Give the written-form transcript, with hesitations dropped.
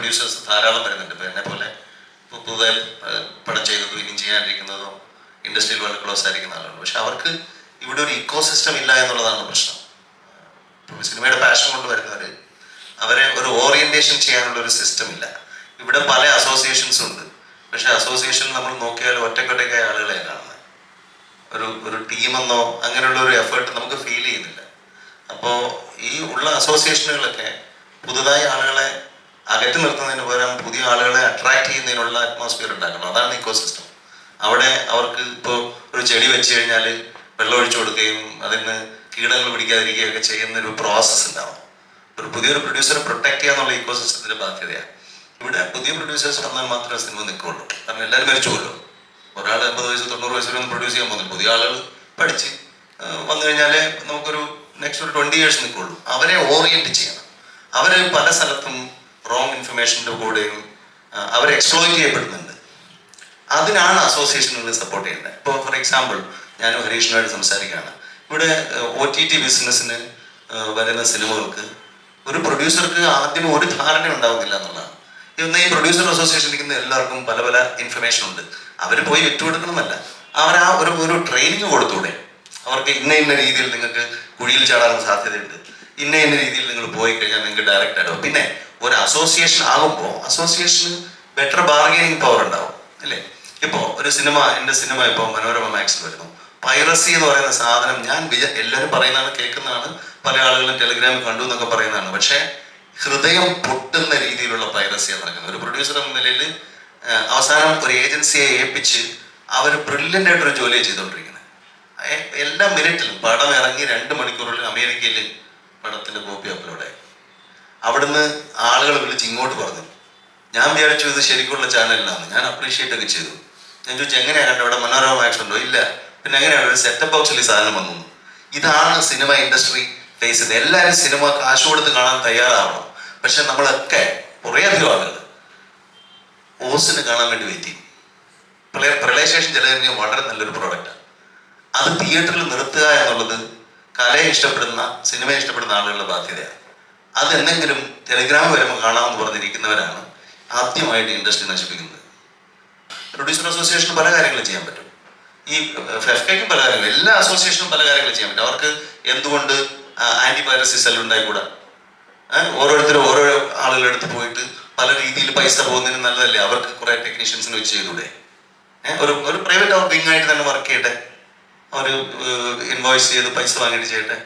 Producers ധാരാളം വരുന്നുണ്ട്. ഇപ്പോൾ എന്നെ പോലെ പുതുതായി പടം ചെയ്തതും ഇനിയും ചെയ്യാനിരിക്കുന്നതോ ഇൻഡസ്ട്രിയിൽ വളരെ ക്ലോസ് ആയിരിക്കുന്ന ആളുകൾ. പക്ഷെ അവർക്ക് ഇവിടെ ഒരു ഇക്കോ സിസ്റ്റം ഇല്ല എന്നുള്ളതാണ് പ്രശ്നം. സിനിമയുടെ പാഷൻ കൊണ്ട് വരുന്നവർ അവരെ ഒരു ഓറിയന്റേഷൻ ചെയ്യാനുള്ള ഒരു സിസ്റ്റം ഇല്ല. ഇവിടെ പല അസോസിയേഷൻസും ഉണ്ട്. പക്ഷെ അസോസിയേഷൻ നമ്മൾ നോക്കിയാൽ ഒറ്റക്കൊറ്റക്കായ ആളുകളെ കാണുന്നത്. ഒരു ടീമെന്നോ അങ്ങനെയുള്ള ഒരു എഫേർട്ട് നമുക്ക് ഫീൽ ചെയ്യുന്നില്ല. അപ്പോൾ ഈ ഉള്ള അസോസിയേഷനുകളൊക്കെ പുതുതായി ആളുകളെ അകറ്റി നിർത്തുന്നതിന് പകരം പുതിയ ആളുകളെ അട്രാക്ട് ചെയ്യുന്നതിനുള്ള അറ്റ്മോസ്ഫിയർ ഉണ്ടാക്കണം. അതാണ് ഇക്കോ സിസ്റ്റം. അവിടെ അവർക്ക് ഇപ്പോൾ ഒരു ചെടി വെച്ച് കഴിഞ്ഞാൽ വെള്ളം ഒഴിച്ചു കൊടുക്കുകയും അതിന് കീടങ്ങൾ പിടിക്കാതിരിക്കുകയൊക്കെ ചെയ്യുന്ന ഒരു പ്രോസസ്സ് ഉണ്ടാവും. ഒരു പുതിയൊരു പ്രൊഡ്യൂസറെ പ്രൊട്ടക്ട് ചെയ്യുക എന്നുള്ള ഇക്കോ സിസ്റ്റത്തിന്റെ ബാധ്യതയാണ്. ഇവിടെ പുതിയ പ്രൊഡ്യൂസേഴ്സ് വന്നാൽ മാത്രമേ സിനിമ നിൽക്കുള്ളൂ. കാരണം എല്ലാവരും മരിച്ചുപോലും. ഒരാൾ 80 വയസ്സ് 90 വയസ്സിലൊന്നും പ്രൊഡ്യൂസ് ചെയ്യാൻ പോകുന്നില്ല. പുതിയ ആളുകൾ പഠിച്ച് വന്നു കഴിഞ്ഞാലേ നമുക്കൊരു നെക്സ്റ്റ് ഒരു 20 ഇയേഴ്സ് നിൽക്കുള്ളൂ. അവരെ ഓറിയന്റ് ചെയ്യണം. അവർ പല സ്ഥലത്തും റോങ് ഇൻഫർമേഷൻ്റെ കൂടെയും അവർ എക്സ്പ്ലോയിറ്റ് ചെയ്യപ്പെടുന്നുണ്ട്. അതിനാണ് അസോസിയേഷനുകൾ സപ്പോർട്ട് ചെയ്യേണ്ടത്. ഇപ്പോൾ ഫോർ എക്സാമ്പിൾ ഞാനും ഹരീഷിനുമായിട്ട് സംസാരിക്കുകയാണ്. ഇവിടെ OTT ബിസിനസ്സിന് വരുന്ന സിനിമകൾക്ക് ഒരു പ്രൊഡ്യൂസർക്ക് ആദ്യം ഒരു ധാരണ ഉണ്ടാവുന്നില്ല എന്നുള്ളതാണ്. ഇന്ന് ഈ പ്രൊഡ്യൂസർ അസോസിയേഷൻ ഇരിക്കുന്ന എല്ലാവർക്കും പല പല ഇൻഫർമേഷൻ ഉണ്ട്. അവർ പോയി വിറ്റുകൊടുക്കണമെന്നല്ല, അവർ ആ ഒരു ട്രെയിനിങ് കൊടുത്തൂടെ. അവർക്ക് ഇന്ന രീതിയിൽ നിങ്ങൾക്ക് കുഴിയിൽ ചാടാൻ സാധ്യതയുണ്ട്, ഇന്ന രീതിയിൽ നിങ്ങൾ പോയി കഴിഞ്ഞാൽ നിങ്ങൾക്ക് ഡയറക്റ്റ് ആയിട്ടോ. പിന്നെ ഒരു അസോസിയേഷൻ ആകുമ്പോൾ അസോസിയേഷന് ബെറ്റർ ബാർഗെയിനിങ് പവർ ഉണ്ടാവും, അല്ലേ? ഇപ്പോൾ ഒരു സിനിമ, എൻ്റെ സിനിമ ഇപ്പോൾ മനോരമ മാക്സിൽ വരുന്നു. പൈറസി എന്ന് പറയുന്ന സാധനം എല്ലാവരും പറയുന്നതാണ്, കേൾക്കുന്നതാണ്, പല ആളുകളും ടെലിഗ്രാമിൽ കണ്ടു എന്നൊക്കെ പറയുന്നതാണ്. പക്ഷേ ഹൃദയം പൊട്ടുന്ന രീതിയിലുള്ള പൈറസിയാണ് നടക്കുന്നത്. ഒരു പ്രൊഡ്യൂസർ എന്ന നിലയിൽ അവസാനം ഒരു ഏജൻസിയെ ഏൽപ്പിച്ച് അവർ ബ്രില്യൻ്റ് ആയിട്ടൊരു ജോലിയാണ് ചെയ്തുകൊണ്ടിരിക്കുന്നത്. എല്ലാ മിനിറ്റിലും പടം ഇറങ്ങി 2 മണിക്കൂറിൽ അമേരിക്കയിൽ പടത്തിൻ്റെ കോപ്പി അപ്ലോഡായി. അവിടുന്ന് ആളുകൾ വിളിച്ച് ഇങ്ങോട്ട് പറഞ്ഞു. ഞാൻ വിചാരിച്ചു ഇത് ശരിക്കുള്ള ചാനലിലാണ്. ഞാൻ അപ്രീഷിയേറ്റ് ഒക്കെ ചെയ്തു. ഞാൻ ചോദിച്ചു എങ്ങനെയാണ് കണ്ടത്, അവിടെ മനോരമ മാക്സ് ഉണ്ടോ? ഇല്ല. പിന്നെ എങ്ങനെയാണ് ഒരു സെറ്റപ്പ് ബോക്സിൽ ഈ സാധനം വന്നു? ഇതാണ് സിനിമ ഇൻഡസ്ട്രി ഫേസ് ചെയ്യുന്നത്. എല്ലാവരും സിനിമ കാശ് കൊടുത്ത് കാണാൻ തയ്യാറാവണം. പക്ഷെ നമ്മളൊക്കെ കുറേയധികം ആളുകൾ ഓസിന് കാണാൻ വേണ്ടി വെയിറ്റ് ചെയ്യും. പ്രളയശേഷം ജലകന്യ വളരെ നല്ലൊരു പ്രോഡക്റ്റാണ്. അത് തിയേറ്ററിൽ നിർത്തുക എന്നുള്ളത് കലയെ ഇഷ്ടപ്പെടുന്ന, സിനിമയെ ഇഷ്ടപ്പെടുന്ന ആളുകളുടെ ബാധ്യതയാണ്. അതെന്തെങ്കിലും ടെലിഗ്രാം വരുമ്പോൾ കാണാമെന്ന് പറഞ്ഞിരിക്കുന്നവരാണ് ആദ്യമായിട്ട് ഇൻഡസ്ട്രി നശിപ്പിക്കുന്നത്. പ്രൊഡ്യൂസർ അസോസിയേഷന് പല കാര്യങ്ങളും ചെയ്യാൻ പറ്റും. ഈ ഫെഫ്കയ്ക്കും പല കാര്യങ്ങളും, എല്ലാ അസോസിയേഷനും പല കാര്യങ്ങളും ചെയ്യാൻ പറ്റും. അവർക്ക് എന്തുകൊണ്ട് ആന്റി പൈറസി സെൽ ഉണ്ടായിക്കൂടാ? ഓരോരുത്തരും ഓരോ ആളുകളെടുത്ത് പോയിട്ട് പല രീതിയിൽ പൈസ പോകുന്നതിന് നല്ലതല്ലേ? അവർക്ക് കുറെ ടെക്നീഷ്യൻസിന് വെച്ച് ചെയ്തൂടെ? ഒരു പ്രൈവറ്റ് വിങ് ആയിട്ട് തന്നെ വർക്ക് ചെയ്യട്ടെ, ഒരു ഇൻവോയ്സ് ചെയ്ത് പൈസ വാങ്ങിയിട്ട് ചെയ്യട്ടെ.